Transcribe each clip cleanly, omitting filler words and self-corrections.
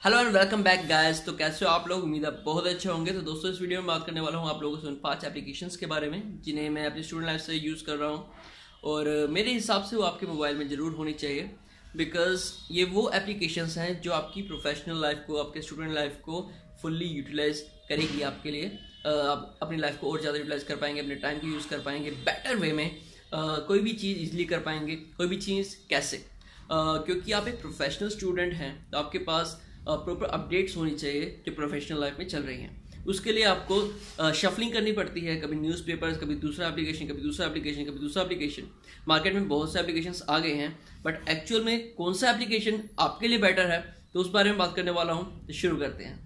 Hello and welcome back guys. तो कैसे हो आप लोग? उम्मीद है बहुत अच्छे होंगे। तो दोस्तों इस वीडियो में बात करने वाला हूँ आप लोगों से उन 5 एप्लीकेशंस के बारे में जिन्हें मैं अपनी स्टूडेंट लाइफ से यूज़ कर रहा हूँ और मेरे हिसाब से वो आपके मोबाइल में ज़रूर होनी चाहिए। बिकॉज ये वो एप्लीकेशंस हैं जो आपकी प्रोफेशनल लाइफ को, आपके स्टूडेंट लाइफ को फुल्ली यूटिलाइज करेगी आपके लिए। आप अपनी लाइफ को और ज़्यादा यूटिलाइज कर पाएंगे, अपने टाइम को यूज़ कर पाएंगे बेटर वे में। कोई भी चीज़ ईजिली कर पाएंगे। कोई भी चीज़ कैसे? क्योंकि आप एक प्रोफेशनल स्टूडेंट हैं तो आपके पास प्रॉपर अपडेट्स होनी चाहिए जो प्रोफेशनल लाइफ में चल रही हैं। उसके लिए आपको शफलिंग करनी पड़ती है, कभी न्यूज़पेपर्स, कभी दूसरा एप्लीकेशन, कभी दूसरा एप्लीकेशन, कभी दूसरा एप्लीकेशन। मार्केट में बहुत से एप्लीकेशंस आ गए हैं, बट एक्चुअल में कौन सा एप्लीकेशन आपके लिए बेटर है तो उस बारे में बात करने वाला हूँ। तो शुरू करते हैं।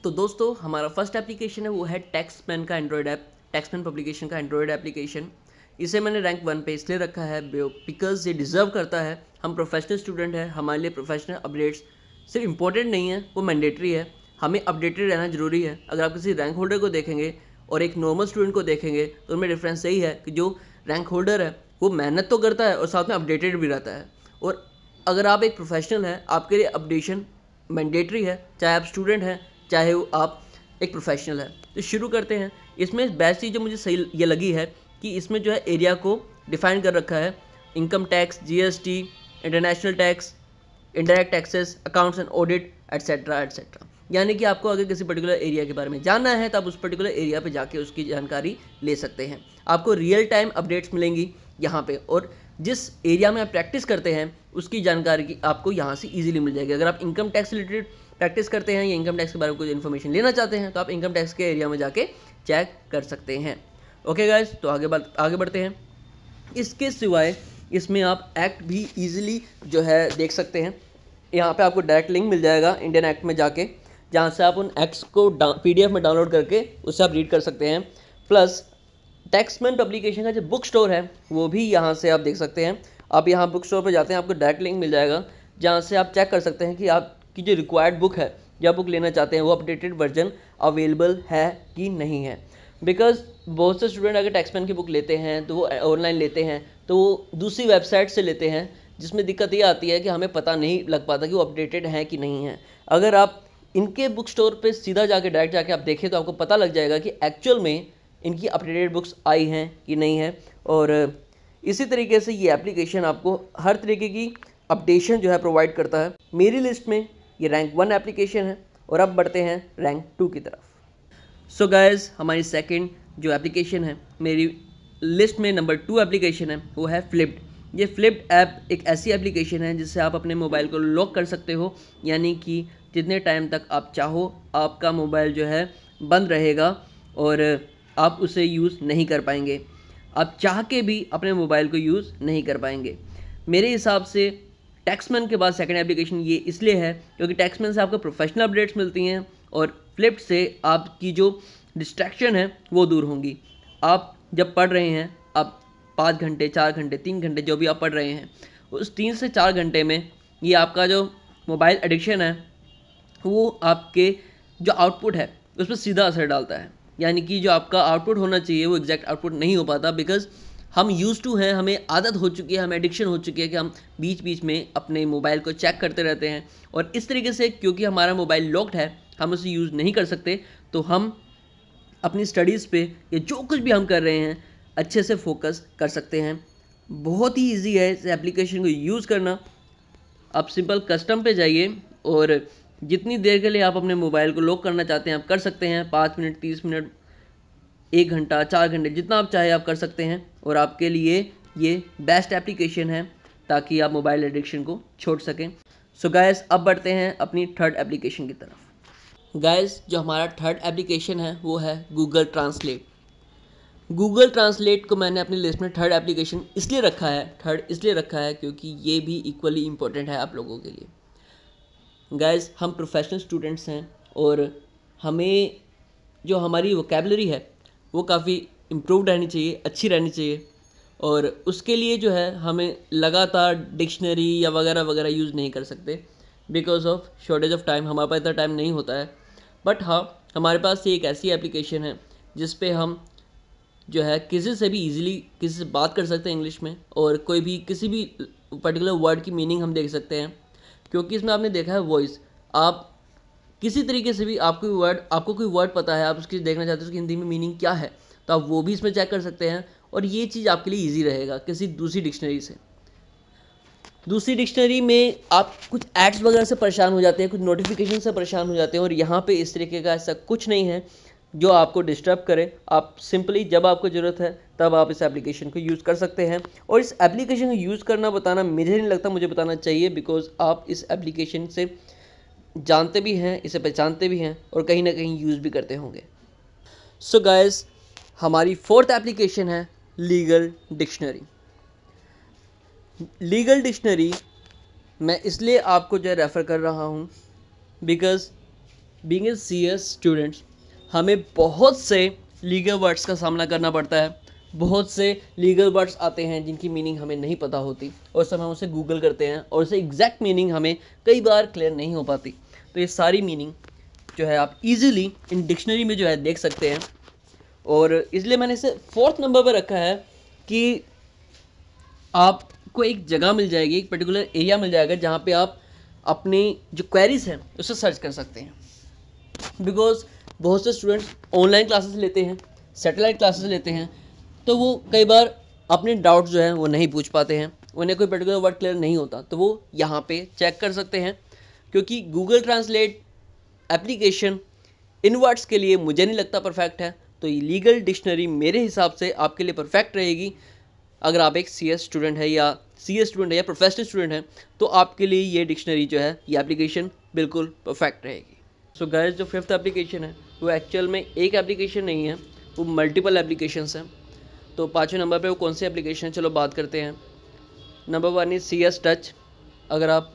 तो दोस्तों हमारा फर्स्ट एप्लीकेशन है वो है टैक्समैन का एंड्रॉयड ऐप, टैक्समैन पब्लिकेशन का एंड्रॉयड एप्लीकेशन। इसे मैंने रैंक 1 पे इसलिए रखा है बिकॉज ये डिज़र्व करता है। हम प्रोफेशनल स्टूडेंट हैं, हमारे लिए प्रोफेशनल अपडेट्स सिर्फ इम्पोर्टेंट नहीं है, वो मैंडेटरी है। हमें अपडेटेड रहना जरूरी है। अगर आप किसी रैंक होल्डर को देखेंगे और एक नॉर्मल स्टूडेंट को देखेंगे तो उनमें डिफरेंस यही है कि जो रैंक होल्डर है वो मेहनत तो करता है और साथ में अपडेटेड भी रहता है। और अगर आप एक प्रोफेशनल हैं, आपके लिए अपडेशन मैंडेटरी है, चाहे आप स्टूडेंट हैं चाहे आप एक प्रोफेशनल है। तो शुरू करते हैं। इसमें बेस्ट चीज़ जो मुझे सही ये लगी है कि इसमें जो है एरिया को डिफाइन कर रखा है। Income tax, GST, international tax, indirect taxes, accounts and audit etcetera etcetera. यानी कि आपको अगर किसी पर्टिकुलर एरिया के बारे में जानना है तो आप उस पर्टिकुलर एरिया पे जाके उसकी जानकारी ले सकते हैं। आपको रियल टाइम अपडेट्स मिलेंगी यहाँ पे, और जिस एरिया में आप प्रैक्टिस करते हैं उसकी जानकारी की आपको यहाँ से इजीली मिल जाएगी। अगर आप इनकम टैक्स रिलेटेड प्रैक्टिस करते हैं या इनकम टैक्स के बारे में कुछ इन्फॉर्मेशन लेना चाहते हैं तो आप इनकम टैक्स के एरिया में जाके चेक कर सकते हैं। ओके गाइस, तो आगे बढ़ते हैं। इसके सिवाय इसमें आप एक्ट भी इजीली जो है देख सकते हैं। यहाँ पे आपको डायरेक्ट लिंक मिल जाएगा इंडियन एक्ट में जाके, जहाँ से आप उन एक्ट्स को पीडीएफ में डाउनलोड करके उससे आप रीड कर सकते हैं। प्लस टैक्समैन पब्लिकेशन का जो बुक स्टोर है वो भी यहाँ से आप देख सकते हैं। आप यहाँ बुक स्टोर पर जाते हैं, आपको डायरेक्ट लिंक मिल जाएगा जहाँ से आप चेक कर सकते हैं कि आपकी जो रिक्वायर्ड बुक है, जो बुक लेना चाहते हैं वो अपडेटेड वर्जन अवेलेबल है कि नहीं है। बिकॉज बहुत से स्टूडेंट अगर टैक्समैन की बुक लेते हैं तो वो ऑनलाइन लेते हैं तो वो दूसरी वेबसाइट से लेते हैं, जिसमें दिक्कत ये आती है कि हमें पता नहीं लग पाता कि वो अपडेटेड है कि नहीं है। अगर आप इनके बुक स्टोर पे सीधा जाके डायरेक्ट जाके आप देखें तो आपको पता लग जाएगा कि एक्चुअल में इनकी अपडेटेड बुक्स आई हैं कि नहीं है। और इसी तरीके से ये एप्लीकेशन आपको हर तरीके की अपडेशन जो है प्रोवाइड करता है। मेरी लिस्ट में ये रैंक 1 एप्लीकेशन है और अब बढ़ते हैं रैंक 2 की तरफ। सो गाइज, हमारी सेकंड जो एप्लीकेशन है मेरी लिस्ट में नंबर 2 एप्लीकेशन है वो है फ्लिप्ड। ये फ्लिप्ड ऐप एक ऐसी एप्लीकेशन है जिससे आप अपने मोबाइल को लॉक कर सकते हो, यानी कि जितने टाइम तक आप चाहो आपका मोबाइल जो है बंद रहेगा और आप उसे यूज़ नहीं कर पाएंगे। आप चाह के भी अपने मोबाइल को यूज़ नहीं कर पाएंगे। मेरे हिसाब से टैक्समैन के बाद सेकंड एप्लीकेशन ये इसलिए है क्योंकि टैक्समैन से आपको प्रोफेशनल अपडेट्स मिलती हैं और फ्लिप्ड से आपकी जो डिस्ट्रैक्शन है वो दूर होंगी। आप जब पढ़ रहे हैं, आप 5 घंटे, 4 घंटे, 3 घंटे जो भी आप पढ़ रहे हैं, उस 3 से 4 घंटे में ये आपका जो मोबाइल एडिक्शन है वो आपके जो आउटपुट है उस पर सीधा असर डालता है। यानी कि जो आपका आउटपुट होना चाहिए वो एग्जैक्ट आउटपुट नहीं हो पाता, बिकॉज हम यूज़ टू हैं, हमें आदत हो चुकी है, हमें एडिक्शन हो चुकी है कि हम बीच बीच में अपने मोबाइल को चेक करते रहते हैं। और इस तरीके से क्योंकि हमारा मोबाइल लॉक्ड है, हम उसे यूज़ नहीं कर सकते, तो हम अपनी स्टडीज़ पे या जो कुछ भी हम कर रहे हैं अच्छे से फोकस कर सकते हैं। बहुत ही ईजी है इस एप्लीकेशन को यूज़ करना। आप सिंपल कस्टम पे जाइए और जितनी देर के लिए आप अपने मोबाइल को लॉक करना चाहते हैं आप कर सकते हैं। 5 मिनट, 30 मिनट, 1 घंटा, 4 घंटे, जितना आप चाहे आप कर सकते हैं। और आपके लिए ये बेस्ट एप्लीकेशन है ताकि आप मोबाइल एडिक्शन को छोड़ सकें। सो गाइस, अब बढ़ते हैं अपनी थर्ड एप्लीकेशन की तरफ। गाइस, जो हमारा थर्ड एप्लीकेशन है वो है गूगल ट्रांसलेट। गूगल ट्रांसलेट को मैंने अपनी लिस्ट में थर्ड एप्लीकेशन इसलिए रखा है क्योंकि ये भी इक्वली इम्पोर्टेंट है आप लोगों के लिए। गाइस, हम प्रोफेशनल स्टूडेंट्स हैं और हमें जो हमारी वोकेबलरी है वो काफ़ी इम्प्रूव रहनी चाहिए, अच्छी रहनी चाहिए। और उसके लिए जो है हमें लगातार डिक्शनरी या वगैरह वगैरह यूज़ नहीं कर सकते because of shortage of time. हमारे पास इतना टाइम नहीं होता है। बट हाँ, हमारे पास ये एक ऐसी एप्लीकेशन है जिस पे हम जो है किसी से भी इजीली किसी से बात कर सकते हैं इंग्लिश में, और कोई भी किसी भी पर्टिकुलर वर्ड की मीनिंग हम देख सकते हैं। क्योंकि इसमें आपने देखा है वॉइस, आप किसी तरीके से भी आपको कोई वर्ड पता है, आप उसकी देखना चाहते हो उसकी हिंदी में मीनिंग क्या है, तो आप वो भी इसमें चेक कर सकते हैं। और ये चीज़ आपके लिए ईजी रहेगा किसी दूसरी डिक्शनरी से। दूसरी डिक्शनरी में आप कुछ एड्स वगैरह से परेशान हो जाते हैं, कुछ नोटिफिकेशन से परेशान हो जाते हैं, और यहाँ पे इस तरीके का ऐसा कुछ नहीं है जो आपको डिस्टर्ब करे। आप सिंपली जब आपको ज़रूरत है तब आप इस एप्लीकेशन को यूज़ कर सकते हैं। और इस एप्लीकेशन को यूज़ करना बताना मुझे नहीं लगता मुझे बताना चाहिए, बिकॉज आप इस एप्लीकेशन से जानते भी हैं, इसे पहचानते भी हैं और कहीं ना कहीं यूज़ भी करते होंगे। सो गाइस, हमारी फोर्थ एप्लीकेशन है लीगल डिक्शनरी। लीगल डिक्शनरी मैं इसलिए आपको जो है रेफ़र कर रहा हूँ because being a CS students हमें बहुत से लीगल वर्ड्स का सामना करना पड़ता है। बहुत से लीगल वर्ड्स आते हैं जिनकी मीनिंग हमें नहीं पता होती, और सब हम उसे गूगल करते हैं और उसे एग्जैक्ट मीनिंग हमें कई बार क्लियर नहीं हो पाती। तो ये सारी मीनिंग जो है आप इजीली इन डिक्शनरी में जो है देख सकते हैं, और इसलिए मैंने इसे 4th नंबर पर रखा है कि आपको एक जगह मिल जाएगी, एक पर्टिकुलर एरिया मिल जाएगा जहाँ पे आप अपनी जो क्वेरीज हैं उसे सर्च कर सकते हैं। बिकॉज बहुत से स्टूडेंट्स ऑनलाइन क्लासेस लेते हैं, सैटेलाइट क्लासेस लेते हैं, तो वो कई बार अपने डाउट्स जो हैं वो नहीं पूछ पाते हैं, उन्हें कोई पर्टिकुलर वर्ड क्लियर नहीं होता, तो वो यहाँ पे चेक कर सकते हैं। क्योंकि Google translate application in words के लिए मुझे नहीं लगता परफेक्ट है, तो ये लीगल डिक्शनरी मेरे हिसाब से आपके लिए परफेक्ट रहेगी। अगर आप एक CS स्टूडेंट है या प्रोफेशनल स्टूडेंट है, तो आपके लिए ये डिक्शनरी जो है, ये एप्लीकेशन बिल्कुल परफेक्ट रहेगी। सो गाइस, जो 5th एप्लीकेशन है वो एक्चुअल में एक एप्लीकेशन नहीं है, वो मल्टीपल एप्लीकेशंस हैं। तो 5वें नंबर पे वो कौन सी एप्लीकेशन है, चलो बात करते हैं। Number 1 is CS touch. अगर आप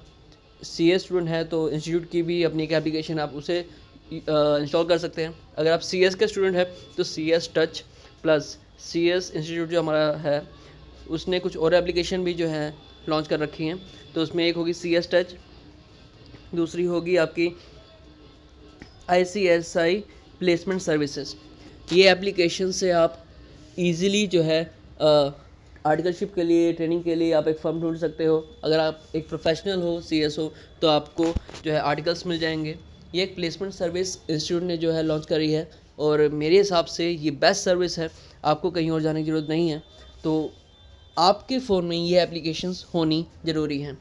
CS स्टूडेंट है तो इंस्टीट्यूट की भी अपनी एक एप्लीकेशन आप उसे इंस्टॉल कर सकते हैं। अगर आप CS के स्टूडेंट है तो CS touch plus CS institute जो हमारा है उसने कुछ और एप्लीकेशन भी जो है लॉन्च कर रखी हैं। तो उसमें एक होगी CS टच, दूसरी होगी आपकी ICSI प्लेसमेंट सर्विसेज। ये एप्लीकेशन से आप इजीली जो है आर्टिकलशिप के लिए, ट्रेनिंग के लिए आप एक फर्म ढूंढ सकते हो। अगर आप एक प्रोफेशनल हो, CS हो, तो आपको जो है आर्टिकल्स मिल जाएंगे। ये एक प्लेसमेंट सर्विस इंस्टीट्यूट ने जो है लॉन्च करी है, और मेरे हिसाब से ये बेस्ट सर्विस है, आपको कहीं और जाने की ज़रूरत नहीं है। तो आपके फ़ोन में ये एप्लीकेशंस होनी ज़रूरी हैं।